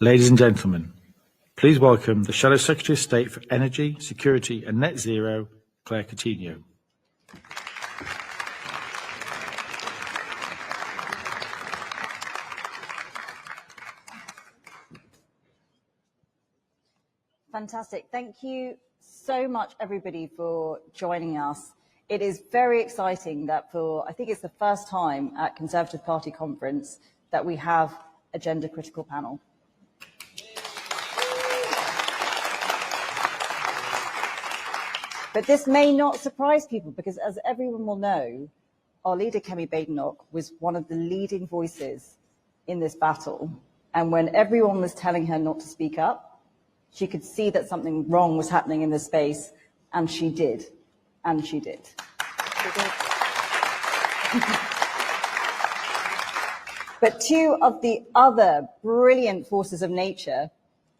Ladies and gentlemen, please welcome the Shadow Secretary of State for Energy, Security and Net Zero, Claire Coutinho. Fantastic. Thank you so much, everybody, for joining us. It is very exciting that I think it's the first time at Conservative Party Conference that we have a gender critical panel. But this may not surprise people because, as everyone will know, our leader, Kemi Badenoch, was one of the leading voices in this battle. And when everyone was telling her not to speak up, she could see that something wrong was happening in this space, and she did. And she did. But two of the other brilliant forces of nature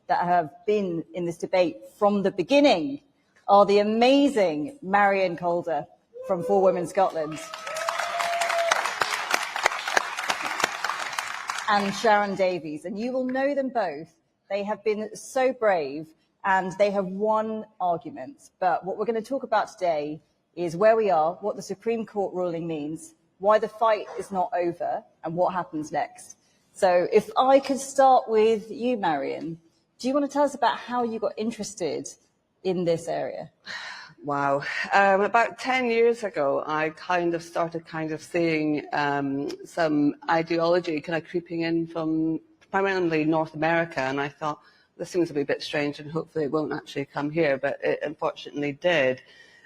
that have been in this debate from the beginning are the amazing Marion Calder from For Women Scotland and Sharron Davies. And you will know them both. They have been so brave and they have won arguments. But what we're going to talk about today is where we are, what the Supreme Court ruling means, why the fight is not over, and what happens next. So if I could start with you, Marion, do you want to tell us about how you got interested in this area? Wow. About 10 years ago, I started seeing some ideology creeping in from primarily North America, and I thought, this seems to be a bit strange and hopefully it won't actually come here, but it unfortunately did.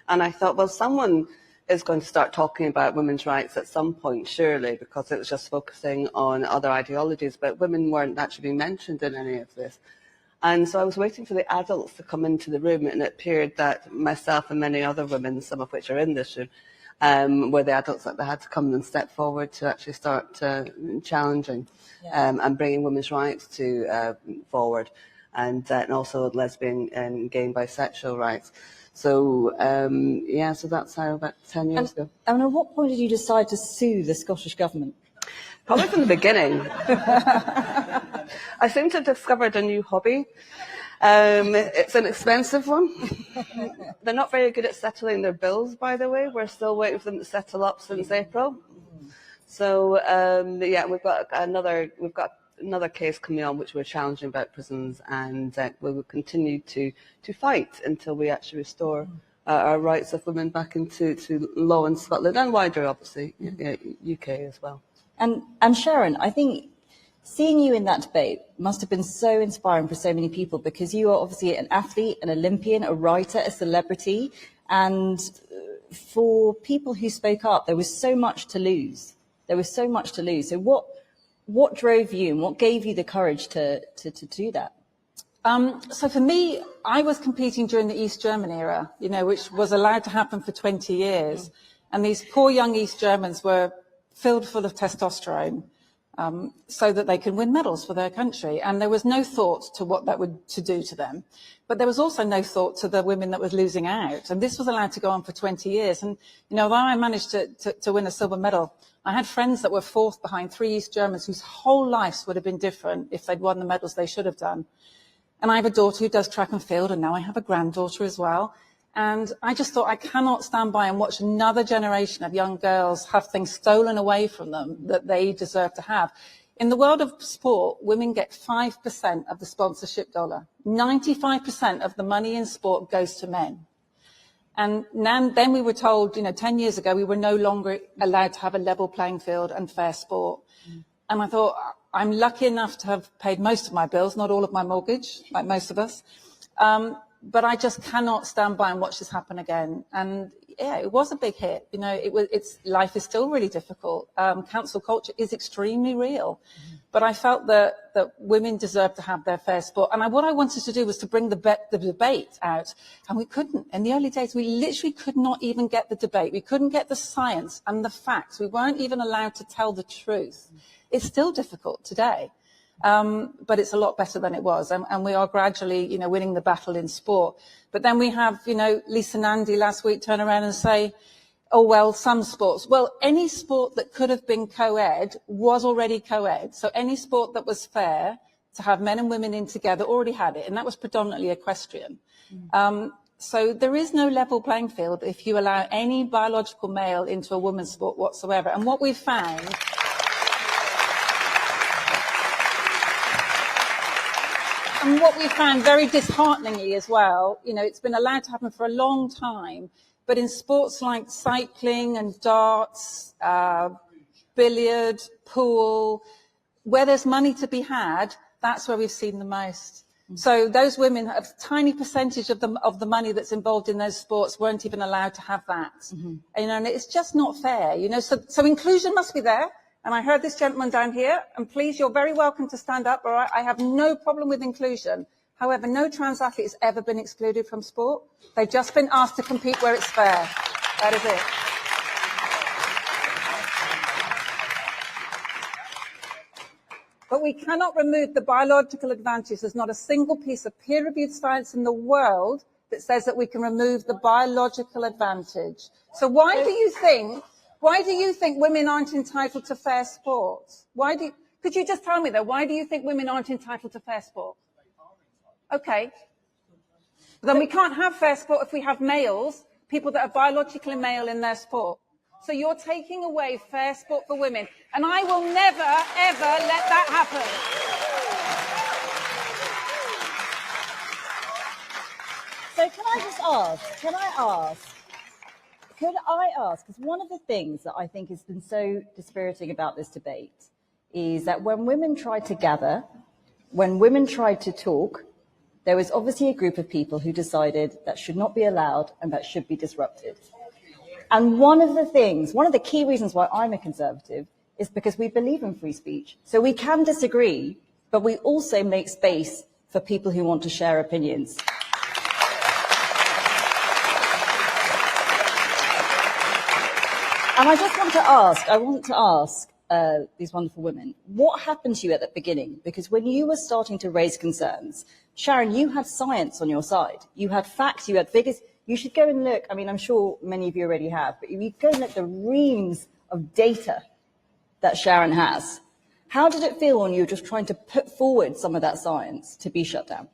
And I thought, well, someone is going to start talking about women's rights at some point, surely, because it was just focusing on other ideologies, but women weren't actually being mentioned in any of this. And so I was waiting for the adults to come into the room, and it appeared that myself and many other women, some of which are in this room, were the adults that they had to come and step forward to actually start challenging and bringing women's rights forward, and also lesbian and gay and bisexual rights. So, so that's how about 10 years ago. And at what point did you decide to sue the Scottish government? Probably from the beginning. I seem to have discovered a new hobby. It's an expensive one. They're not very good at settling their bills, by the way. We're still waiting for them to settle up since April. So, we've got another case coming on which we're challenging about prisons, and we will continue to fight until we actually restore our rights of women back into law in Scotland and wider, obviously, UK as well. And Sharron, I think seeing you in that debate must have been so inspiring for so many people, because you are obviously an athlete, an Olympian, a writer, a celebrity, and for people who spoke up, there was so much to lose. So what drove you and what gave you the courage to do that? So for me, I was competing during the East German era, which was allowed to happen for 20 years. And these poor young East Germans were filled full of testosterone so that they could win medals for their country. And there was no thought to what that would do to them. But there was also no thought to the women that was losing out. And this was allowed to go on for 20 years. And, although I managed to win a silver medal, I had friends that were fourth behind three East Germans whose whole lives would have been different if they'd won the medals they should have done. And I have a daughter who does track and field, and now I have a granddaughter as well. And I just thought, I cannot stand by and watch another generation of young girls have things stolen away from them that they deserve to have. In the world of sport, women get 5% of the sponsorship dollar. 95% of the money in sport goes to men. And then we were told, 10 years ago, we were no longer allowed to have a level playing field and fair sport. And I thought, I'm lucky enough to have paid most of my bills, not all of my mortgage, like most of us. But I just cannot stand by and watch this happen again. And yeah, it was a big hit. Life is still really difficult. Cancel culture is extremely real. But I felt that women deserve to have their fair sport. And what I wanted to do was to bring the debate out. And we couldn't. In the early days, we literally could not even get the debate. We couldn't get the science and the facts. We weren't even allowed to tell the truth. It's still difficult today. But it's a lot better than it was. And we are gradually, winning the battle in sport. But then we have, Lisa Nandy last week turn around and say, oh, well, some sports. Well, any sport that could have been co-ed was already co-ed. So any sport that was fair, to have men and women in together already had it, and that was predominantly equestrian. So there is no level playing field if you allow any biological male into a women's sport whatsoever. And what we've found very dishearteningly as well, it's been allowed to happen for a long time, but in sports like cycling and darts, billiard, pool, where there's money to be had, that's where we've seen the most. So those women, a tiny percentage of the money that's involved in those sports weren't even allowed to have that. And it's just not fair, So inclusion must be there. And I heard this gentleman down here, and please, you're very welcome to stand up, all right? I have no problem with inclusion. However, no trans athlete has ever been excluded from sport. They've just been asked to compete where it's fair. That is it. But we cannot remove the biological advantage. There's not a single piece of peer-reviewed science in the world that says that we can remove the biological advantage. So why do you think women aren't entitled to fair sport? Could you just tell me though, why do you think women aren't entitled to fair sport? Okay. Then we can't have fair sport if we have males, people that are biologically male in their sport. So you're taking away fair sport for women. And I will never, ever let that happen. So could I ask, because one of the things that I think has been so dispiriting about this debate is that when women tried to gather, when women tried to talk, there was obviously a group of people who decided that should not be allowed and that should be disrupted. And one of the key reasons why I'm a conservative is because we believe in free speech. So we can disagree, but we also make space for people who want to share opinions. And I just want to ask these wonderful women, what happened to you at the beginning? Because when you were starting to raise concerns, Sharron, you had science on your side. You had facts, you had figures. You should go and look. I mean, I'm sure many of you already have, but you go and look at the reams of data that Sharron has. How did it feel when you were just trying to put forward some of that science to be shut down?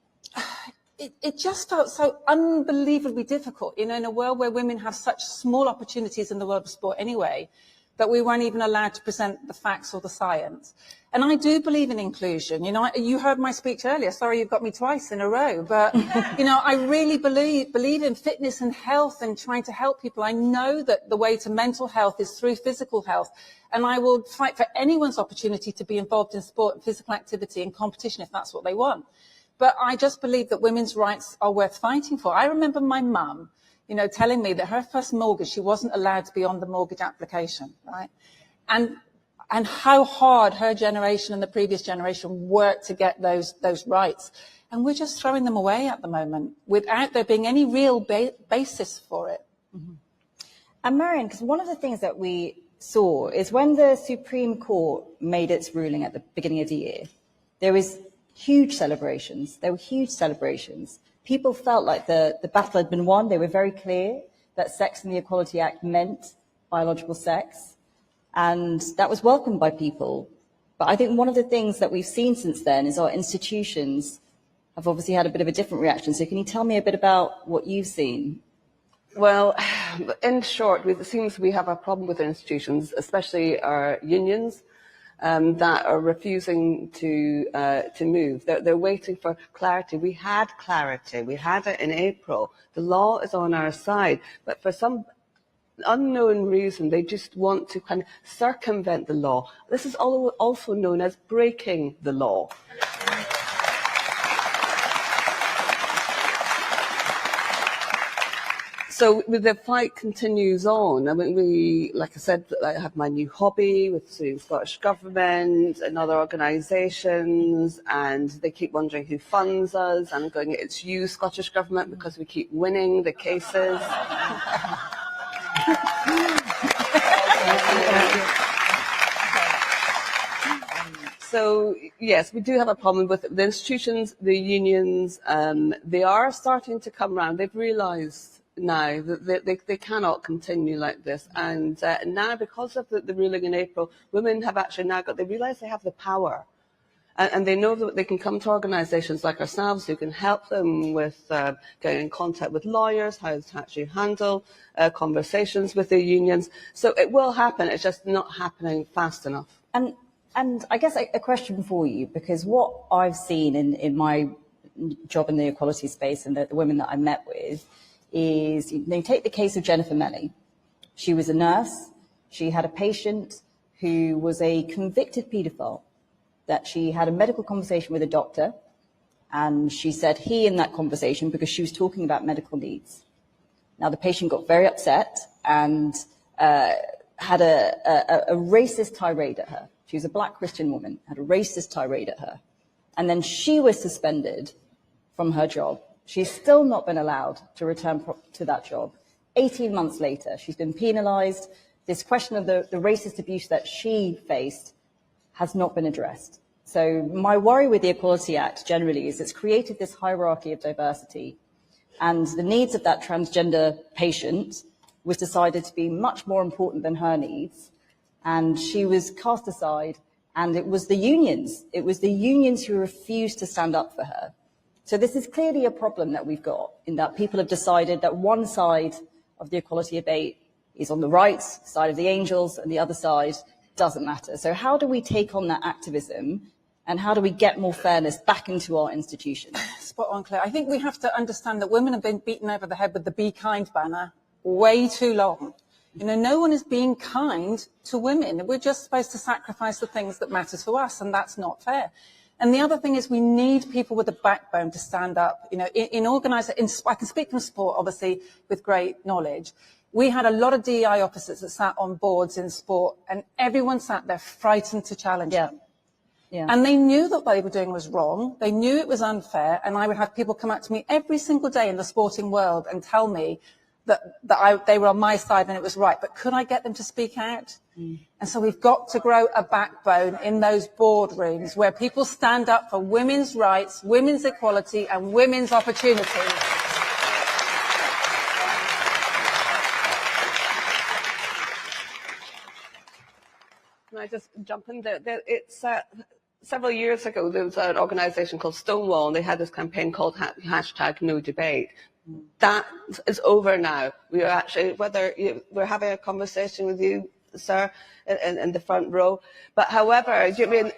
It just felt so unbelievably difficult, in a world where women have such small opportunities in the world of sport anyway, that we weren't even allowed to present the facts or the science. And I do believe in inclusion. You heard my speech earlier. Sorry, you've got me twice in a row. But, I really believe in fitness and health and trying to help people. I know that the way to mental health is through physical health. And I will fight for anyone's opportunity to be involved in sport and physical activity and competition if that's what they want. But I just believe that women's rights are worth fighting for. I remember my mum, telling me that her first mortgage, she wasn't allowed to be on the mortgage application, right? And how hard her generation and the previous generation worked to get those rights. And we're just throwing them away at the moment without there being any real basis for it. Mm-hmm. And Marion, because one of the things that we saw is when the Supreme Court made its ruling at the beginning of the year, there was huge celebrations. There were huge celebrations. People felt like the battle had been won. They were very clear that Sex and the Equality Act meant biological sex. And that was welcomed by people. But I think one of the things that we've seen since then is our institutions have obviously had a bit of a different reaction. So can you tell me a bit about what you've seen? Well, in short, it seems we have a problem with our institutions, especially our unions, that are refusing to move. They're waiting for clarity. We had clarity. We had it in April. The law is on our side. But for some unknown reason, they just want to kind of circumvent the law. This is also known as breaking the law. So the fight continues on. I mean, like I said, I have my new hobby with the Scottish Government and other organisations, and they keep wondering who funds us. And I'm going, it's you, Scottish Government, because we keep winning the cases. So, yes, we do have a problem with the institutions, the unions. They are starting to come round. They've realised now that they cannot continue like this. And now, because of the ruling in April, women have actually now they realise they have the power. And they know that they can come to organisations like ourselves who can help them with getting in contact with lawyers, how to actually handle conversations with their unions. So it will happen, it's just not happening fast enough. And I guess a question for you, because what I've seen in my job in the equality space and the women that I met with is, you take the case of Jennifer Melly. She was a nurse. She had a patient who was a convicted paedophile, that she had a medical conversation with a doctor, and she said he in that conversation because she was talking about medical needs. Now, the patient got very upset and had a racist tirade at her. She was a black Christian woman, had a racist tirade at her. And then she was suspended from her job. She's still not been allowed to return to that job. 18 months later, she's been penalised. This question of the racist abuse that she faced has not been addressed. So my worry with the Equality Act generally is it's created this hierarchy of diversity, and the needs of that transgender patient was decided to be much more important than her needs, and she was cast aside, and it was the unions. It was the unions who refused to stand up for her. So this is clearly a problem that we've got, in that people have decided that one side of the equality debate is on the right side of the angels and the other side doesn't matter. So how do we take on that activism, and how do we get more fairness back into our institutions? Spot on, Claire. I think we have to understand that women have been beaten over the head with the Be Kind banner way too long. No one is being kind to women. We're just supposed to sacrifice the things that matter to us, and that's not fair. And the other thing is we need people with a backbone to stand up. I can speak from sport, obviously, with great knowledge. We had a lot of DEI officers that sat on boards in sport, and everyone sat there frightened to challenge them. Yeah. And they knew that what they were doing was wrong. They knew it was unfair. And I would have people come up to me every single day in the sporting world and tell me that they were on my side and it was right. But could I get them to speak out? And so we've got to grow a backbone in those boardrooms where people stand up for women's rights, women's equality, and women's opportunities. Can I just jump in there? It's several years ago, there was an organisation called Stonewall, and they had this campaign called #NoDebate. That is over now. We are actually, we're having a conversation with you, sir, in the front row. But however, do you mean,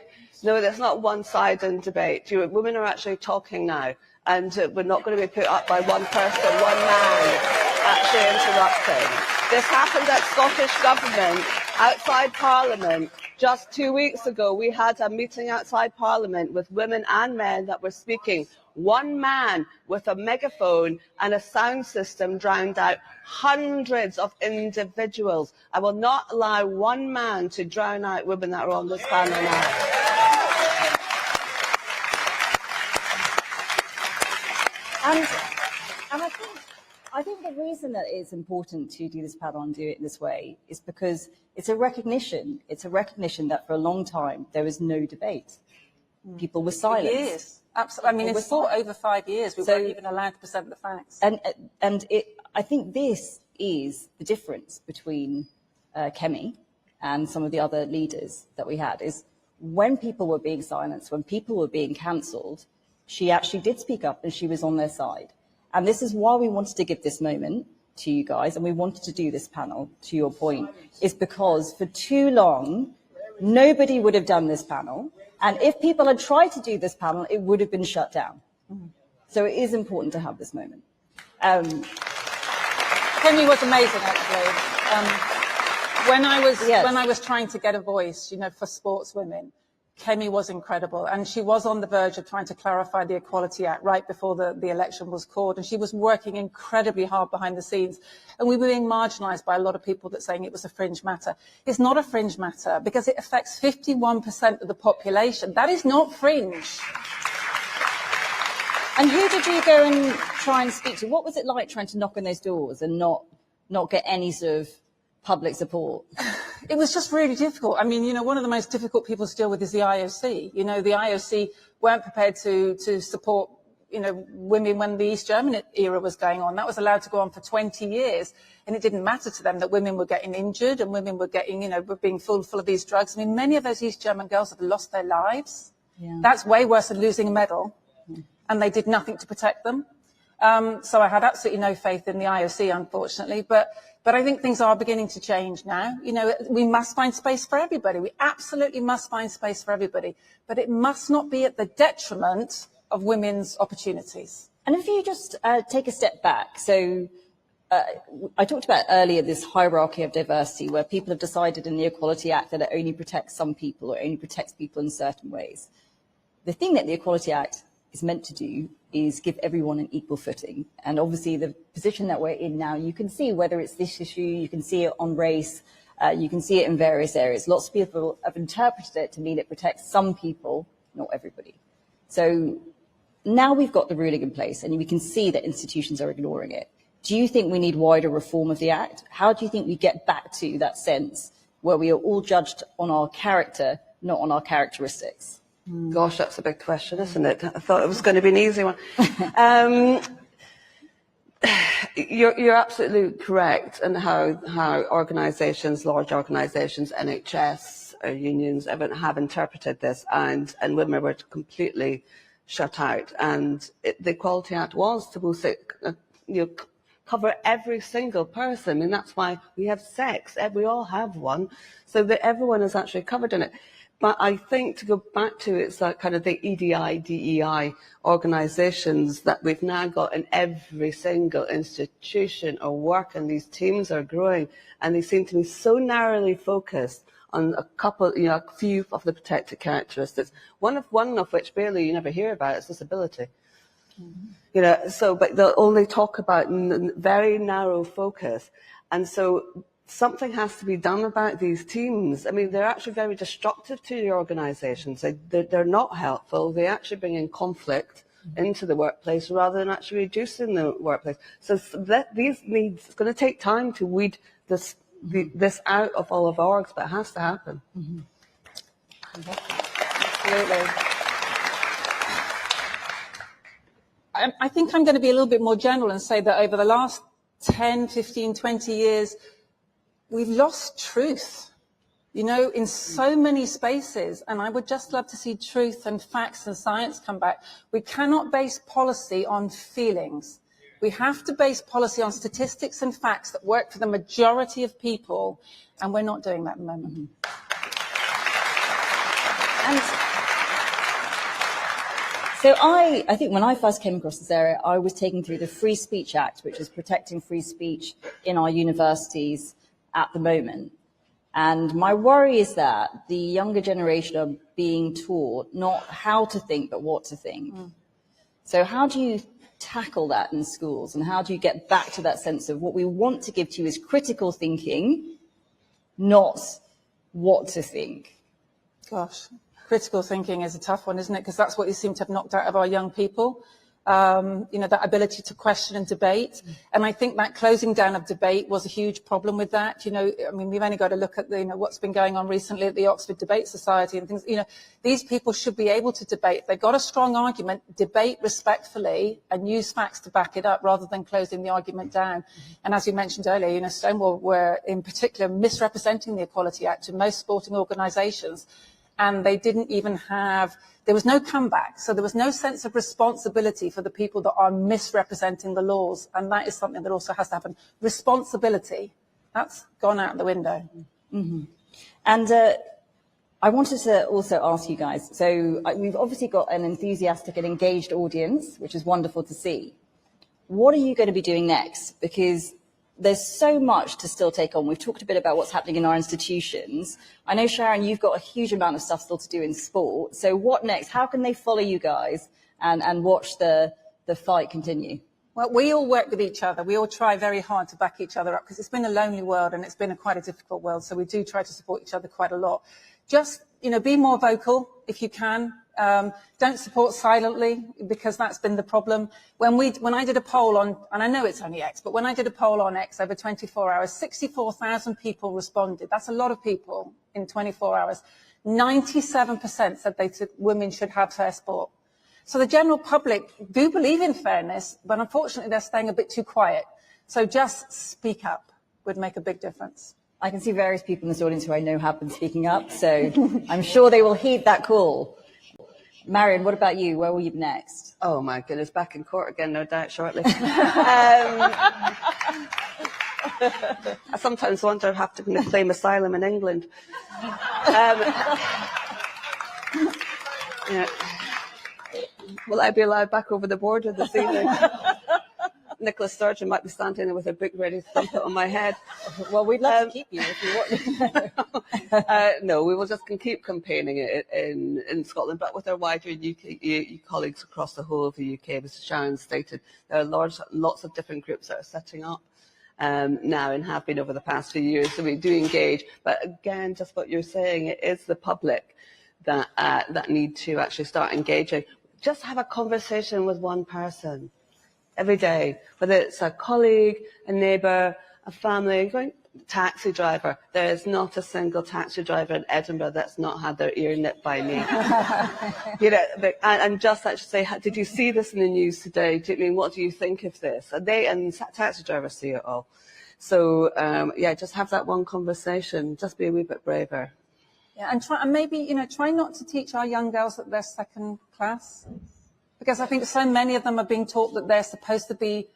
no, there's not one side in debate. Women are actually talking now, and we're not going to be put up by one person, one man, actually interrupting. This happened at Scottish Government, outside Parliament. Just 2 weeks ago, we had a meeting outside Parliament with women and men that were speaking. One man with a megaphone and a sound system drowned out hundreds of individuals. I will not allow one man to drown out women that are on this panel now. And I think the reason that it's important to do this panel and do it in this way is because it's a recognition. It's a recognition that for a long time there was no debate. People were silent. Years. Absolutely. I mean, in sport, over 5 years, we weren't even allowed to present the facts. I think this is the difference between Kemi and some of the other leaders that we had, is when people were being silenced, when people were being cancelled, she actually did speak up and she was on their side. And this is why we wanted to give this moment to you guys, and we wanted to do this panel, to your point, is because for too long, nobody would have done this panel. And if people had tried to do this panel, it would have been shut down. So it is important to have this moment. Kemi was amazing, actually. When I was trying to get a voice, for sportswomen, Kemi was incredible, and she was on the verge of trying to clarify the Equality Act right before the election was called, and she was working incredibly hard behind the scenes, and we were being marginalised by a lot of people that saying it was a fringe matter. It's not a fringe matter because it affects 51% of the population. That is not fringe. And who did you go and try and speak to? What was it like trying to knock on those doors and not get any sort of public support? It was just really difficult. I mean, one of the most difficult people to deal with is the IOC. The IOC weren't prepared to support, women when the East German era was going on. That was allowed to go on for 20 years. And it didn't matter to them that women were getting injured and women were getting, were being full of these drugs. I mean, many of those East German girls have lost their lives. Yeah. That's way worse than losing a medal, and they did nothing to protect them. So I had absolutely no faith in the IOC, unfortunately, but I think things are beginning to change now. You know, we must find space for everybody. We absolutely must find space for everybody, but it must not be at the detriment of women's opportunities. And if you just take a step back, so I talked about earlier this hierarchy of diversity where people have decided in the Equality Act that it only protects some people or only protects people in certain ways. The thing that the Equality Act is meant to do is give everyone an equal footing. And obviously the position that we're in now, you can see whether it's this issue, you can see it on race, you can see it in various areas. Lots of people have interpreted it to mean it protects some people, not everybody. So now we've got the ruling in place and we can see that institutions are ignoring it. Do you think we need wider reform of the Act? How do you think we get back to that sense where we are all judged on our character, not on our characteristics? Gosh, that's a big question, isn't it? I thought it was going to be an easy one. You're absolutely correct in how organisations, large organisations, NHS, unions, everyone have interpreted this, and women were completely shut out. And the Equality Act was supposed to, cover every single person. I mean, that's why we have sex. We all have one, so that everyone is actually covered in it. But I think to go back to it's that kind of the EDI, DEI organisations that we've now got in every single institution or work, and these teams are growing, and they seem to be so narrowly focused on a couple, a few of the protected characteristics. One of which barely you never hear about is disability. But they'll only talk about very narrow focus, and so something has to be done about these teams. I mean, they're actually very destructive to the organisations. They're not helpful. They actually bring in conflict into the workplace rather than actually reducing the workplace. So these needs, it's going to take time to weed this out of all of orgs, but it has to happen. Absolutely. I think I'm going to be a little bit more general and say that over the last 10, 15, 20 years, we've lost truth, in so many spaces. And I would just love to see truth and facts and science come back. We cannot base policy on feelings. We have to base policy on statistics and facts that work for the majority of people. And we're not doing that at the moment. So I think when I first came across this area, I was taken through the Free Speech Act, which is protecting free speech in our universities at the moment. And my worry is that the younger generation are being taught not how to think, but what to think. So how do you tackle that in schools? And how do you get back to that sense of what we want to give to you is critical thinking, not what to think? Gosh. Critical thinking is a tough one, isn't it? Because that's what you seem to have knocked out of our young people, that ability to question and debate. And I think that closing down of debate was a huge problem with that. We've only got to look at what's been going on recently at the Oxford Debate Society and things. These people should be able to debate. If they've got a strong argument, debate respectfully and use facts to back it up rather than closing the argument down. And as you mentioned earlier, Stonewall were in particular misrepresenting the Equality Act in most sporting organisations. And they didn't even there was no comeback. So there was no sense of responsibility for the people that are misrepresenting the laws. And that is something that also has to happen. Responsibility, that's gone out the window. Mm-hmm. And I wanted to also ask you guys, so we've obviously got an enthusiastic and engaged audience, which is wonderful to see. What are you going to be doing next? Because there's so much to still take on. We've talked a bit about what's happening in our institutions. I know, Sharron, you've got a huge amount of stuff still to do in sport. So what next? How can they follow you guys and watch the fight continue? Well, we all work with each other. We all try very hard to back each other up because it's been a lonely world and it's been quite a difficult world. So we do try to support each other quite a lot. Just, be more vocal if you can. Don't support silently because that's been the problem. When I did a poll on, and I know it's only X, but when I did a poll on X over 24 hours, 64,000 people responded. That's a lot of people in 24 hours. 97% said women should have fair sport. So the general public do believe in fairness, but unfortunately they're staying a bit too quiet. So just speak up would make a big difference. I can see various people in this audience who I know have been speaking up, so I'm sure they will heed that call. Marion, what about you? Where will you be next? Oh my goodness, back in court again, no doubt, shortly. I sometimes wonder if I have to claim asylum in England. Yeah. Will I be allowed back over the border this evening? Nicola Sturgeon might be standing there with a book ready to thump it on my head. Well, we'd love to keep you if you want. No, we will just keep campaigning it in Scotland, but with our wider UK colleagues across the whole of the UK. As Sharron stated, there are lots of different groups that are setting up now and have been over the past few years, so we do engage. But again, just what you're saying, it is the public that need to actually start engaging. Just have a conversation with one person every day, whether it's a colleague, a neighbour, a family, taxi driver. There is not a single taxi driver in Edinburgh that's not had their ear nipped by me. And just actually say, did you see this in the news today? What do you think of this? And taxi drivers see it all. So just have that one conversation. Just be a wee bit braver. Yeah, and maybe try not to teach our young girls that they're second class, because I think so many of them are being taught that they're supposed to be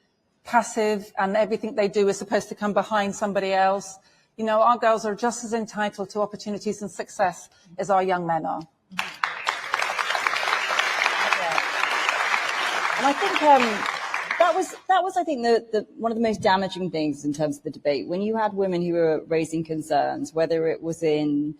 passive and everything they do is supposed to come behind somebody else. Our girls are just as entitled to opportunities and success as our young men are. And I think that was I think the one of the most damaging things in terms of the debate, when you had women who were raising concerns, whether it was in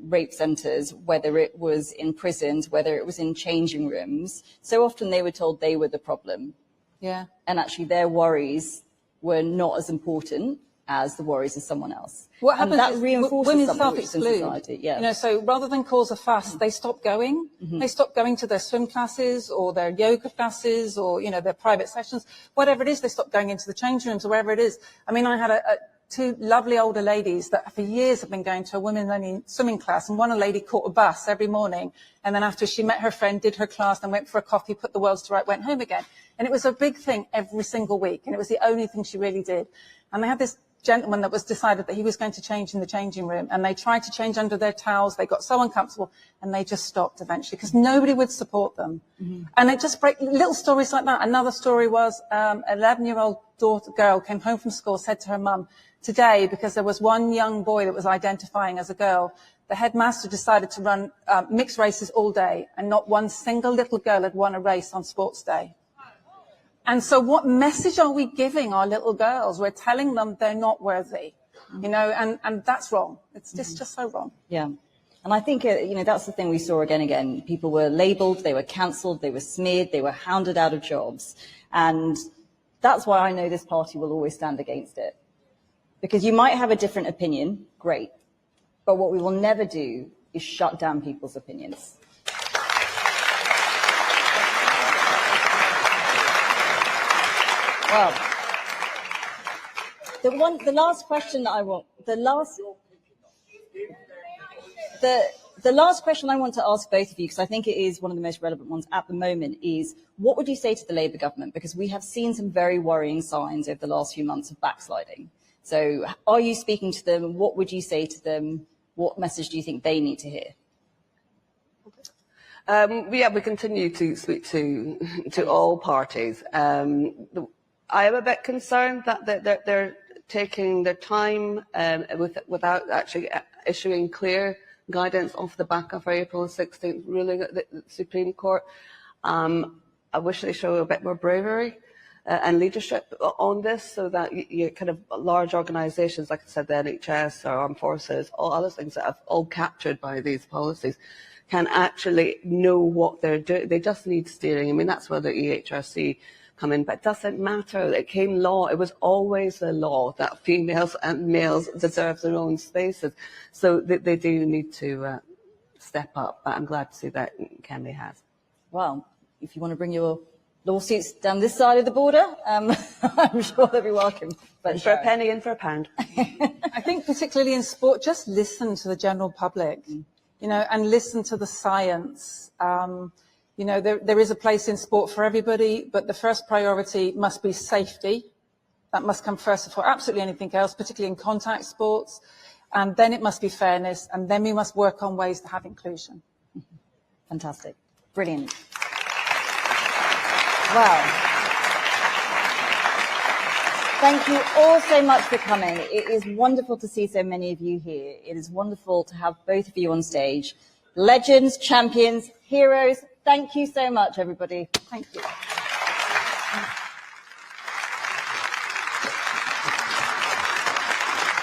rape centres, whether it was in prisons, whether it was in changing rooms. So often they were told they were the problem. Yeah. And actually their worries were not as important as the worries of someone else. What happens and that is reinforces women something which is in self-exclude. society. Yeah. So rather than cause a fuss, they stop going. Mm-hmm. They stop going to their swim classes or their yoga classes or, their private sessions. Whatever it is, they stop going into the change rooms or wherever it is. I mean, I had two lovely older ladies that for years have been going to a women-only swimming class, and one lady caught a bus every morning, and then after she met her friend, did her class, then went for a coffee, put the worlds to right, went home again. And it was a big thing every single week, and it was the only thing she really did. And they had this gentleman that was decided that he was going to change in the changing room, and they tried to change under their towels. They got so uncomfortable, and they just stopped eventually because nobody would support them. Mm-hmm. And it just breaks little stories like that. Another story was an 11-year-old girl came home from school, said to her mum, today, because there was one young boy that was identifying as a girl, the headmaster decided to run mixed races all day, and not one single little girl had won a race on sports day. And so what message are we giving our little girls? We're telling them they're not worthy, and that's wrong. It's just so wrong. Yeah. And I think, that's the thing we saw again. People were labelled, they were cancelled, they were smeared, they were hounded out of jobs. And that's why I know this party will always stand against it. Because you might have a different opinion, great. But what we will never do is shut down people's opinions. Well, the last question I want to ask both of you, because I think it is one of the most relevant ones at the moment, is what would you say to the Labour government? Because we have seen some very worrying signs over the last few months of backsliding. So are you speaking to them? What would you say to them? What message do you think they need to hear? We continue to speak to all parties. I am a bit concerned that they're taking their time without actually issuing clear guidance off the back of our April 16th ruling at the Supreme Court. I wish they show a bit more bravery and leadership on this, so that you kind of large organisations, like I said, the NHS, our armed forces, all other things that have all captured by these policies, can actually know what they're doing. They just need steering. I mean, that's where the EHRC come in, but it doesn't matter. It came law. It was always the law that females and males deserve their own spaces. So they do need to step up. But I'm glad to see that Kemi has. Well, if you want to bring your lawsuits down this side of the border, I'm sure they'll be welcome. But for a penny, in for a pound. I think particularly in sport, just listen to the general public, and listen to the science. There is a place in sport for everybody, but the first priority must be safety. That must come first before absolutely anything else, particularly in contact sports. And then it must be fairness, and then we must work on ways to have inclusion. Fantastic. Brilliant. Well, thank you all so much for coming. It is wonderful to see so many of you here. It is wonderful to have both of you on stage. Legends, champions, heroes, thank you so much, everybody. Thank you.